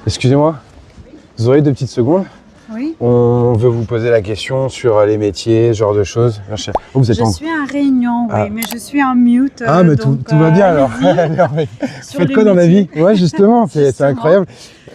Excusez-moi, vous aurez 2 petites secondes? Oui. On veut vous poser la question sur les métiers, ce genre de choses. Oh, vous êtes Je suis en réunion, oui, mais je suis en mute. Ah, mais tout va bien alors. Vous faites quoi dans la vie? Ouais, justement, c'est incroyable.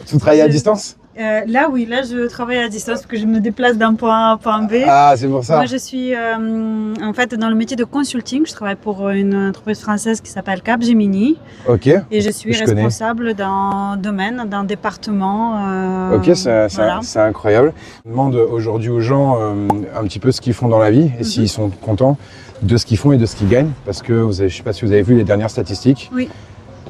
Vous travaillez à distance? Là, oui, là, je travaille à distance parce que je me déplace d'un point A à un point B. Ah, c'est pour ça. Moi, je suis en fait dans le métier de consulting. Je travaille pour une entreprise française qui s'appelle Capgemini. Ok. Et je suis responsable d'un domaine, d'un département. Ok, c'est incroyable. Je demande aujourd'hui aux gens un petit peu ce qu'ils font dans la vie et s'ils sont contents de ce qu'ils font et de ce qu'ils gagnent. Parce que je ne sais pas si vous avez vu les dernières statistiques. Oui.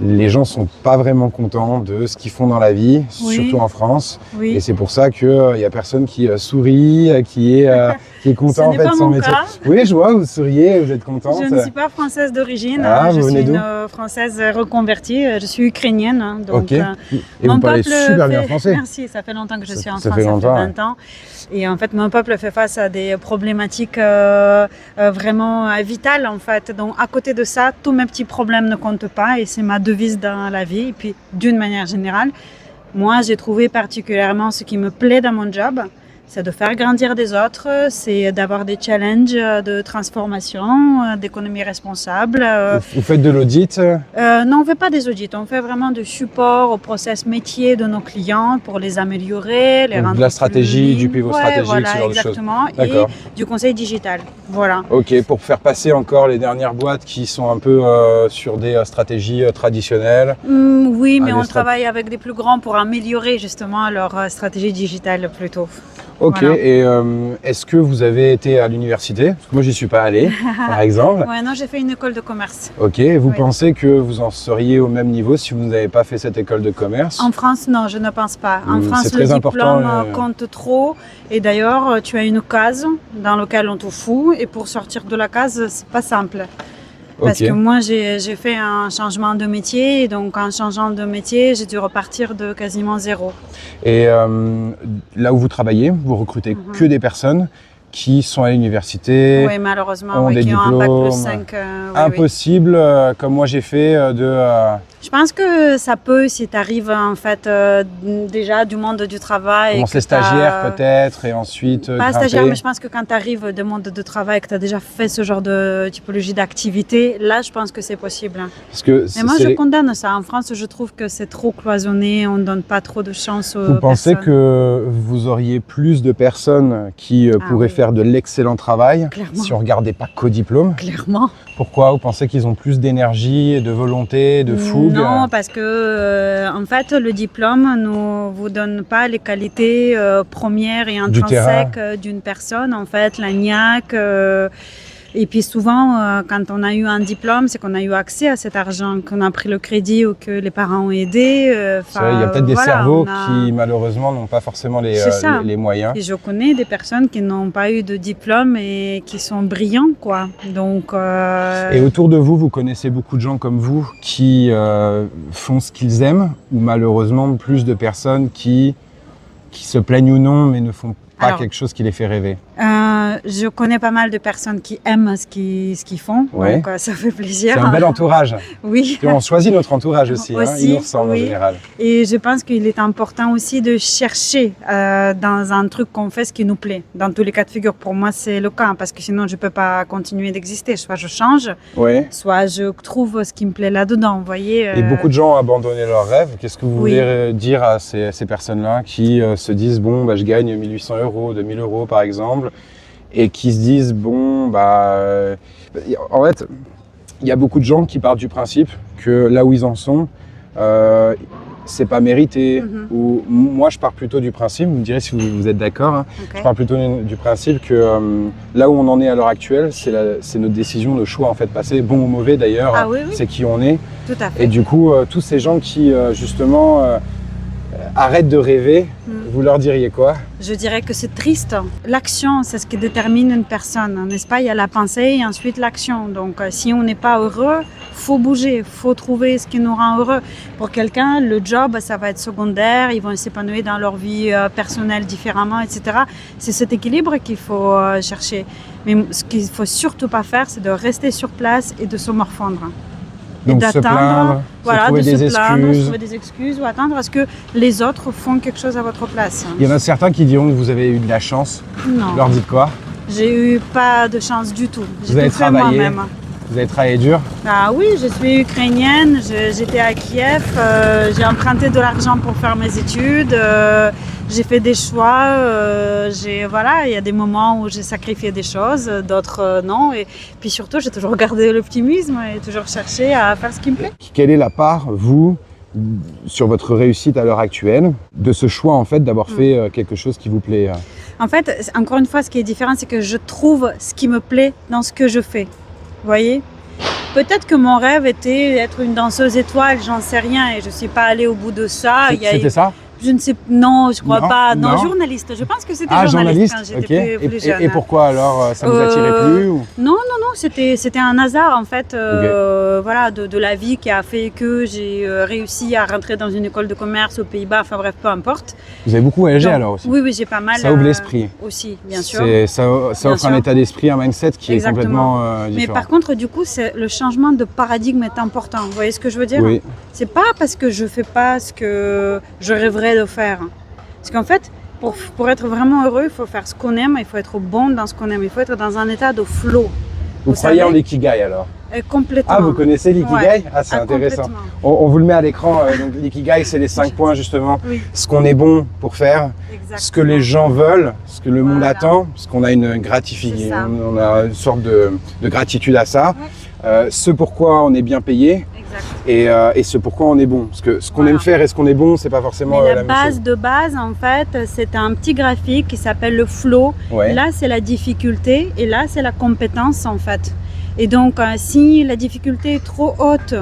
Les gens sont pas vraiment contents de ce qu'ils font dans la vie, surtout en France. Oui. Et c'est pour ça qu'il y a personne qui sourit, qui est content en fait de son métier. Cas. Oui, je vois, vous souriez, vous êtes contente. Je ne suis pas française d'origine, je suis une française reconvertie, je suis ukrainienne. Donc, et vous parlez super bien français. Merci, ça fait longtemps que je suis en France, ça fait 20 ans. Et en fait, mon peuple fait face à des problématiques vraiment vitales en fait. Donc à côté de ça, tous mes petits problèmes ne comptent pas et c'est ma devise dans la vie. Et puis d'une manière générale, moi j'ai trouvé particulièrement ce qui me plaît dans mon job, c'est de faire grandir des autres, c'est d'avoir des challenges de transformation, d'économie responsable. Vous faites de l'audit? Non, on ne fait pas des audits, on fait vraiment du support au process métier de nos clients pour les améliorer, les rendre de la stratégie, du pivot stratégique, voilà, ce genre exactement, de choses. Et du conseil digital. Voilà. Ok, pour faire passer encore les dernières boîtes qui sont un peu sur des stratégies traditionnelles. Oui, mais on travaille avec des plus grands pour améliorer justement leur stratégie digitale plutôt. Ok, voilà. Et est-ce que vous avez été à l'université? Parce que moi, j'y suis pas allé, par exemple. Ouais, non, j'ai fait une école de commerce. Ok, vous pensez que vous en seriez au même niveau si vous n'avez pas fait cette école de commerce? En France, non, je ne pense pas. En France, le diplôme compte trop. Et d'ailleurs, tu as une case dans laquelle on te fout. Et pour sortir de la case, c'est pas simple. Parce que moi, j'ai fait un changement de métier, et donc en changeant de métier, j'ai dû repartir de quasiment zéro. Et là où vous travaillez, vous recrutez que des personnes qui sont à l'université, oui, malheureusement, ont des qui diplômes, ont un bac+5. Impossible, comme moi j'ai fait, Je pense que ça peut, si tu arrives en fait déjà du monde du travail. Commencer stagiaire peut-être et ensuite pas stagiaire, mais je pense que quand tu arrives du monde du travail, que tu as déjà fait ce genre de typologie d'activité, là je pense que c'est possible. Parce que mais moi je condamne ça. En France, je trouve que c'est trop cloisonné, on ne donne pas trop de chance aux personnes. Vous pensez que vous auriez plus de personnes qui pourraient faire de l'excellent travail si on ne regardait pas qu'au diplôme? Clairement. Pourquoi? Vous pensez qu'ils ont plus d'énergie, de volonté, de fougue? Non, parce que en fait, le diplôme ne vous donne pas les qualités premières et intrinsèques d'une personne. En fait, la niaque. Et puis souvent, quand on a eu un diplôme, c'est qu'on a eu accès à cet argent, qu'on a pris le crédit ou que les parents ont aidé. Il y a peut-être des cerveaux qui, malheureusement, n'ont pas forcément les moyens. Et je connais des personnes qui n'ont pas eu de diplôme et qui sont brillants, quoi. Donc, Et autour de vous, vous connaissez beaucoup de gens comme vous qui font ce qu'ils aiment, ou malheureusement plus de personnes qui se plaignent ou non, mais ne font pas quelque chose qui les fait rêver? Je connais pas mal de personnes qui aiment ce qu'ils font, donc ça fait plaisir. C'est un bel entourage. Oui. Et on choisit notre entourage aussi, il nous ressemble en général. Et je pense qu'il est important aussi de chercher dans un truc qu'on fait ce qui nous plaît. Dans tous les cas de figure, pour moi c'est le cas, parce que sinon je peux pas continuer d'exister. Soit je change, soit je trouve ce qui me plaît là-dedans, vous voyez. Et beaucoup de gens ont abandonné leurs rêves. Qu'est-ce que vous voulez dire à ces personnes-là qui se disent, bon, je gagne 1 800 €, 2 000 € par exemple, et qui se disent, bon, en fait, il y a beaucoup de gens qui partent du principe que là où ils en sont, c'est pas mérité. Ou moi, je pars plutôt du principe, vous me direz si vous êtes d'accord, je pars plutôt du principe que là où on en est à l'heure actuelle, c'est notre décision, nos choix en fait passés, bon ou mauvais d'ailleurs, c'est qui on est. Tout à fait. Et du coup, tous ces gens qui justement arrêtent de rêver, vous leur diriez quoi? Je dirais que c'est triste. L'action, c'est ce qui détermine une personne, n'est-ce pas? Il y a la pensée et ensuite l'action. Donc, si on n'est pas heureux, faut bouger, faut trouver ce qui nous rend heureux. Pour quelqu'un, le job, ça va être secondaire, ils vont s'épanouir dans leur vie personnelle différemment, etc. C'est cet équilibre qu'il faut chercher. Mais ce qu'il ne faut surtout pas faire, c'est de rester sur place et de se morfondre. Donc et se plaindre, d'attendre, voilà, se trouver de des se plaindre, excuses. trouver des excuses ou attendre à ce que les autres font quelque chose à votre place. Il y en a certains qui diront que vous avez eu de la chance. Non, Vous leur dites quoi? j'ai eu pas de chance du tout. Vous avez J'ai tout fait travaillé? moi-même. Vous avez travaillé dur? Ah oui, je suis ukrainienne, j'étais à Kiev, j'ai emprunté de l'argent pour faire mes études, j'ai fait des choix, voilà, il y a des moments où j'ai sacrifié des choses, d'autres non, et puis surtout j'ai toujours gardé l'optimisme et toujours cherché à faire ce qui me plaît. Quelle est la part, vous, sur votre réussite à l'heure actuelle, de ce choix en fait d'avoir fait quelque chose qui vous plaît? En fait, encore une fois, ce qui est différent, c'est que je trouve ce qui me plaît dans ce que je fais. Vous voyez? Peut-être que mon rêve était d'être une danseuse étoile, j'en sais rien, et je ne suis pas allée au bout de ça. C'était ça? Je ne sais, non, je crois Non, pas. Non, non. journaliste. Je pense que c'était Ah, journaliste journaliste, quand ok. j'étais plus jeune. Et pourquoi alors? Ça vous attirait plus ou... Non, c'était un hasard en fait, voilà, de la vie qui a fait que j'ai réussi à rentrer dans une école de commerce aux Pays-Bas. Enfin bref, peu importe. Vous avez beaucoup voyagé Donc, alors aussi? Oui, j'ai pas mal. Ça ouvre l'esprit. Aussi, bien sûr. Ça offre un sûr. état d'esprit, un mindset qui Exactement. est complètement Mais différent. par contre, du coup, le changement de paradigme est important. Vous voyez ce que je veux dire? Oui. C'est pas parce que je fais pas ce que je rêverais de faire. Parce qu'en fait, pour être vraiment heureux, il faut faire ce qu'on aime, il faut être bon dans ce qu'on aime, il faut être dans un état de flow. Vous croyez savez en l'ikigai alors? Complètement. Ah, vous connaissez l'ikigai? Ouais. Ah, c'est intéressant. Complètement. On vous le met à l'écran. Donc l'ikigai, c'est les 5 points justement. Oui, Ce qu'on est bon pour faire, exactement. ce que les gens veulent, ce que le monde Voilà. attend, parce qu'on a une C'est gratification, ça. on a une sorte de gratitude à ça. Ce pourquoi on est bien payé Exact. et ce pourquoi on est bon. Parce que ce qu'on Voilà. aime faire et ce qu'on est bon, c'est pas forcément Mais la la même base chose. de base, en fait, c'est un petit graphique qui s'appelle le flow. Ouais. Là, c'est la difficulté et là, c'est la compétence, en fait. Et donc, si la difficulté est trop haute,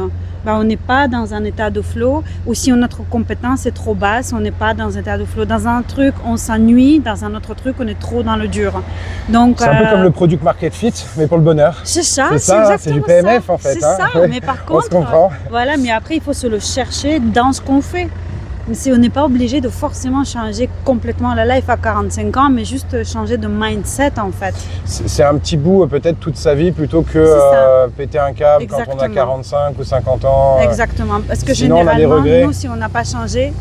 ben, on n'est pas dans un état de flow. Ou si notre compétence est trop basse, on n'est pas dans un état de flow. Dans un truc, on s'ennuie. Dans un autre truc, on est trop dans le dur. Donc, C'est un peu comme le product market fit, mais pour le bonheur. c'est ça, C'est ça, exactement c'est du PMF en fait. C'est hein. ça, Ouais. mais par On se contre, comprend. voilà, mais après, il faut se le chercher dans ce qu'on fait. On n'est pas obligé de forcément changer complètement la life à 45 ans, mais juste changer de mindset en fait. C'est un petit bout, peut-être toute sa vie, plutôt que C'est ça. péter un câble quand on a Exactement. 45 ou 50 ans. Exactement, parce que sinon, on a des généralement, regrets. nous, si on n'a pas changé,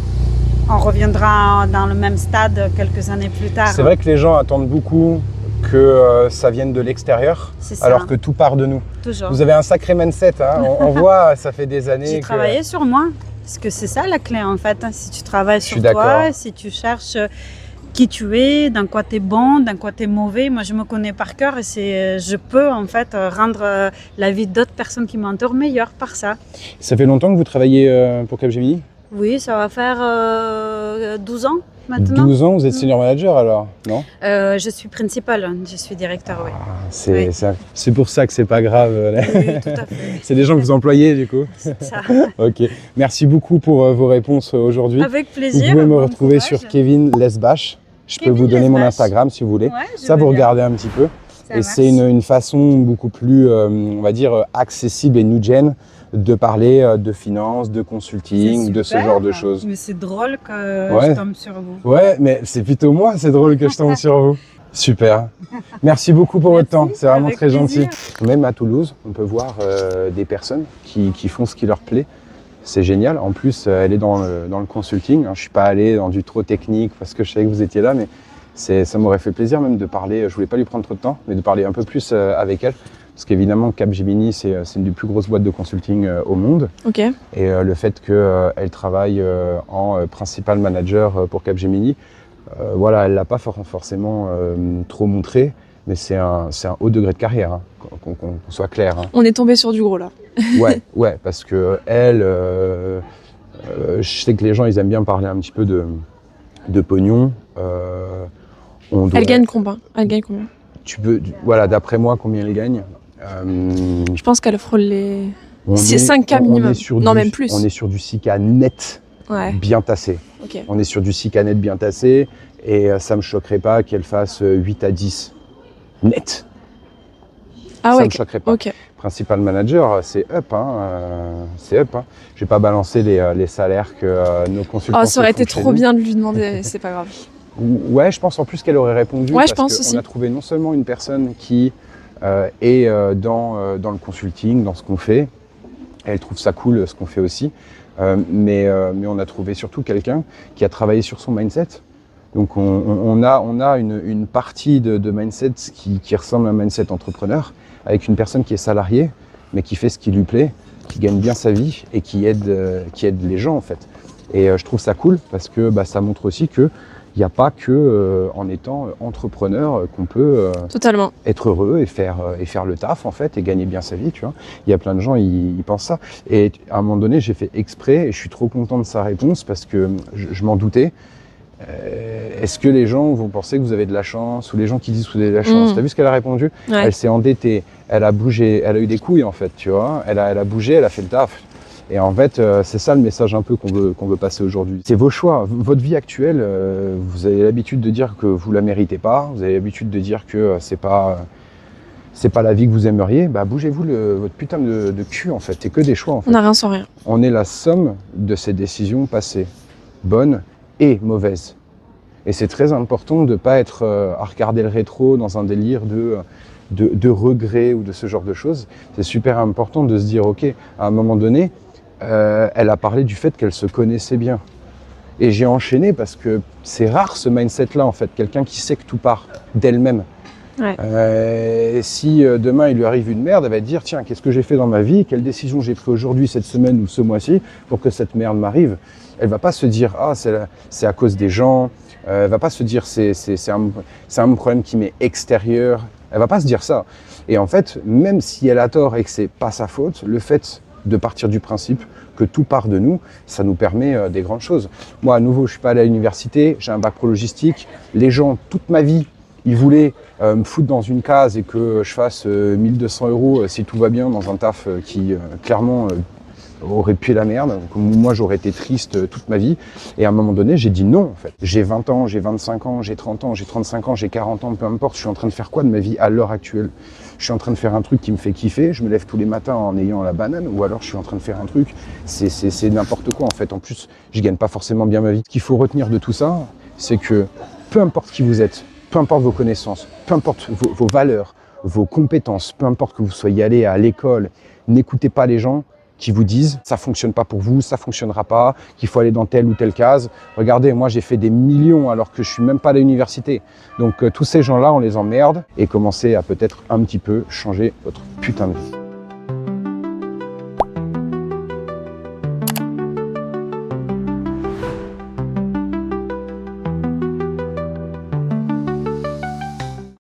on reviendra dans le même stade quelques années plus tard. C'est vrai que les gens attendent beaucoup que ça vienne de l'extérieur, C'est ça. alors que tout part de nous. Toujours. Vous avez un sacré mindset, hein. on voit, ça fait des années J'ai que... travaillé sur moi, parce que c'est ça la clé en fait. Si tu travailles suis sur d'accord. toi, si tu cherches qui tu es, dans quoi tu es bon, dans quoi tu es mauvais, moi je me connais par cœur et je peux en fait rendre la vie d'autres personnes qui m'entourent meilleure par ça. Ça fait longtemps que vous travaillez pour Capgemini? Oui, ça va faire 12 ans maintenant. 12 ans, vous êtes senior manager alors, non? Je suis principale, je suis directeur, oui. C'est Oui. c'est pour ça que c'est pas grave. Oui, tout à fait. C'est des gens que vous employez du coup. C'est ça. Ok, merci beaucoup pour vos réponses aujourd'hui. Avec Vous plaisir. pouvez me bon retrouver courage. sur Kevin Lesbach. Je peux Kevin vous donner mon Lesbach. Instagram si vous voulez. Ouais, je Ça, veux vous bien. regardez un petit peu. Ça Et marche. c'est une façon beaucoup plus, on va dire, accessible et new gen de parler de finance, de consulting, C'est de ce super. genre de choses. Mais c'est drôle que Ouais. je tombe sur vous. Ouais, mais c'est plutôt moi, c'est drôle que je tombe sur vous. Super. Merci beaucoup pour votre temps, Merci, c'est vraiment avec très plaisir. gentil. Même à Toulouse, on peut voir des personnes qui font ce qui leur plaît. C'est génial. En plus, elle est dans le consulting. Je ne suis pas allé dans du trop technique parce que je savais que vous étiez là, mais ça m'aurait fait plaisir même de parler. Je voulais pas lui prendre trop de temps, mais de parler un peu plus avec elle. Parce qu'évidemment, Capgemini, c'est une des plus grosses boîtes de consulting au monde. Ok. Et le fait qu'elle travaille en principal manager pour Capgemini, voilà, elle ne l'a pas forcément trop montré, mais c'est un haut degré de carrière, hein, qu'on soit clair. Hein. On est tombé sur du gros là. Ouais, parce que elle, je sais que les gens, ils aiment bien parler un petit peu de pognon. Elle gagne combien? Voilà, d'après moi, combien elle gagne. Je pense qu'elle frôle les. On C'est est- 5K on est minimum. sur Non, du- même plus. On est sur du 6K net, Ouais. bien tassé. Ok. On est sur du 6K net bien tassé et ça me choquerait pas qu'elle fasse 8 à 10 net. Ah Ça ouais. me choquerait pas. Ok. Principal manager, c'est up. C'est up. Hein. Je vais pas balancer les salaires que nos consultants. Oh, ça aurait se été font chez trop nous. bien de lui demander. C'est pas grave. Ouais, je pense en plus qu'elle aurait répondu. Ouais, je parce pense qu'on aussi. a trouvé non seulement une personne qui est dans le consulting, dans ce qu'on fait, Et elle trouve ça cool ce qu'on fait aussi. Mais on a trouvé surtout quelqu'un qui a travaillé sur son mindset. Donc on a une partie de mindset qui ressemble à un mindset entrepreneur, avec une personne qui est salariée, mais qui fait ce qui lui plaît, qui gagne bien sa vie et qui aide les gens en fait. Et je trouve ça cool parce que ça montre aussi qu'il n'y a pas que en étant entrepreneur qu'on peut Totalement. être heureux et faire le taf en fait et gagner bien sa vie, tu vois. Il y a plein de gens, ils pensent ça. Et à un moment donné, j'ai fait exprès et je suis trop content de sa réponse parce que je m'en doutais. Est-ce que les gens vont penser que vous avez de la chance ou les gens qui disent que vous avez de la chance? T'as vu ce qu'elle a répondu? Ouais. Elle s'est endettée, elle a bougé, elle a eu des couilles en fait, tu vois. Elle a bougé, elle a fait le taf. Et en fait, c'est ça le message un peu qu'on veut passer aujourd'hui. C'est vos choix. Votre vie actuelle, vous avez l'habitude de dire que vous la méritez pas. Vous avez l'habitude de dire que c'est pas la vie que vous aimeriez. Bougez-vous votre putain de cul en fait. C'est que des choix en fait. On n'a rien sans rien. On est la somme de ces décisions passées, bonnes et mauvaises. Et c'est très important de ne pas être à regarder le rétro dans un délire de regret ou de ce genre de choses. C'est super important de se dire, ok, à un moment donné, elle a parlé du fait qu'elle se connaissait bien. Et j'ai enchaîné parce que c'est rare ce mindset-là, en fait, quelqu'un qui sait que tout part d'elle-même. Ouais. Si demain il lui arrive une merde, elle va dire, tiens, qu'est-ce que j'ai fait dans ma vie? Quelle décision j'ai prise aujourd'hui, cette semaine ou ce mois-ci pour que cette merde m'arrive? Elle va pas se dire, ah, c'est à cause des gens. Elle va pas se dire, c'est un problème qui m'est extérieur. Elle va pas se dire ça. Et en fait, même si elle a tort et que c'est pas sa faute, le fait de partir du principe que tout part de nous, ça nous permet des grandes choses. Moi, à nouveau, je suis pas allé à l'université, j'ai un bac pro logistique. Les gens, toute ma vie, ils voulaient me foutre dans une case et que je fasse 1200 € si tout va bien dans un taf qui, clairement, aurait pué la merde. Moi, j'aurais été triste toute ma vie. Et à un moment donné, j'ai dit non, en fait. J'ai 20 ans, j'ai 25 ans, j'ai 30 ans, j'ai 35 ans, j'ai 40 ans, peu importe. Je suis en train de faire quoi de ma vie à l'heure actuelle? Je suis en train de faire un truc qui me fait kiffer. Je me lève tous les matins en ayant la banane. Ou alors, je suis en train de faire un truc. C'est n'importe quoi, en fait. En plus, je gagne pas forcément bien ma vie. Ce qu'il faut retenir de tout ça, c'est que peu importe qui vous êtes, peu importe vos connaissances, peu importe vos valeurs, vos compétences, peu importe que vous soyez allé à l'école, n'écoutez pas les gens qui vous disent ça fonctionne pas pour vous, ça fonctionnera pas, qu'il faut aller dans telle ou telle case. Regardez, moi j'ai fait des millions alors que je suis même pas à l'université. Donc tous ces gens-là, on les emmerde et commencez à peut-être un petit peu changer votre putain de vie.